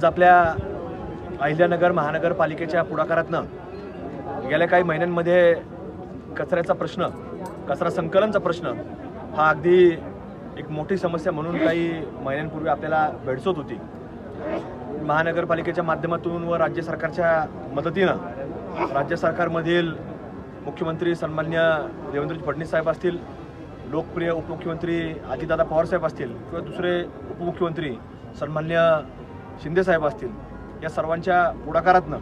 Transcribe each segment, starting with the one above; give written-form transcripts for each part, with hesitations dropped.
आज आपल्या अहिल्यानगर महानगरपालिकेच्या पुढाकारातनं गेल्या काही महिन्यांमध्ये कचऱ्याचा प्रश्न, कचरा संकलनचा प्रश्न हा अगदी एक मोठी समस्या म्हणून काही महिन्यांपूर्वी आपल्याला भेडसत होती। महानगरपालिकेच्या माध्यमातून व राज्य सरकारच्या मदतीनं राज्य सरकारमधील मुख्यमंत्री सन्माननीय देवेंद्र फडणवीस साहेब असतील, लोकप्रिय उपमुख्यमंत्री अजितदादा पवार साहेब असतील किंवा दुसरे उपमुख्यमंत्री सन्माननीय शिंदे साहेब असतील, या सर्वांच्या पुढाकारातनं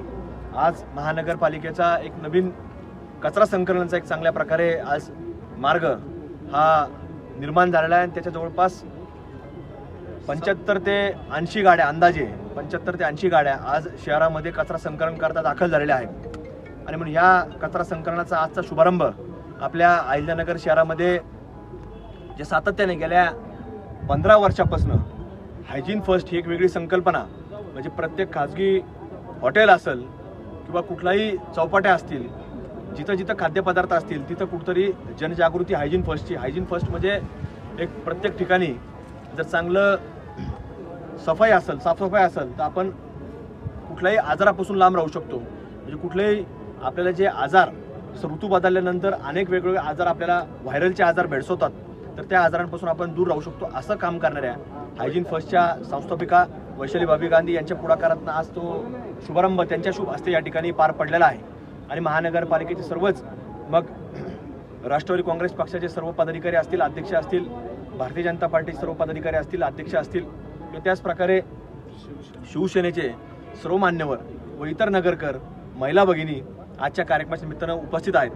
आज महानगरपालिकेचा एक नवीन कचरा संकलनाचा एक चांगल्या प्रकारे आज मार्ग हा निर्माण झालेला आहे। त्याच्या जवळपास 75 ते 80 गाड्या, अंदाजे 75 ते 80 गाड्या आज शहरामध्ये कचरा संकलन करता दाखल झालेल्या आहेत। आणि म्हणून ह्या कचरा संकलनाचा आजचा शुभारंभ आपल्या अहिल्यानगर शहरामध्ये जे सातत्याने गेल्या 15 वर्षापासून हायजीन फर्स्ट ही एक वेगळी संकल्पना, म्हणजे प्रत्येक खाजगी हॉटेल असेल किंवा कुठलाही चौपाट्या असतील, जिथं जिथं खाद्यपदार्थ असतील तिथं कुठतरी जनजागृती हायजीन फर्स्ट म्हणजे एक प्रत्येक ठिकाणी जर चांगलं सफाई असेल, साफसफाई असेल तर आपण कुठल्याही आजारापासून लांब राहू शकतो। म्हणजे कुठलेही आपल्याला जे आजार, ऋतू बदलल्यानंतर अनेक वेगवेगळे आजार, आपल्याला व्हायरलचे आजार भेडसवतात, तर त्या आजारांपासून आपण दूर राहू शकतो असं काम करणाऱ्या हायजीन फर्स्टच्या संस्थापिका वैशाली भाभी गांधी यांच्या पुढाकारातून आज तो शुभारंभ त्यांच्या शुभ हस्ते या ठिकाणी पार पडलेला आहे। आणि महानगरपालिकेचे सर्वच, मग राष्ट्रवादी काँग्रेस पक्षाचे सर्व पदाधिकारी असतील, अध्यक्ष असतील, भारतीय जनता पार्टीचे सर्व पदाधिकारी असतील, अध्यक्ष असतील, किंवा त्याच प्रकारे शिवसेनेचे सर्व मान्यवर व इतर नगरकर, महिला भगिनी आजच्या कार्यक्रमाच्या निमित्तानं उपस्थित आहेत।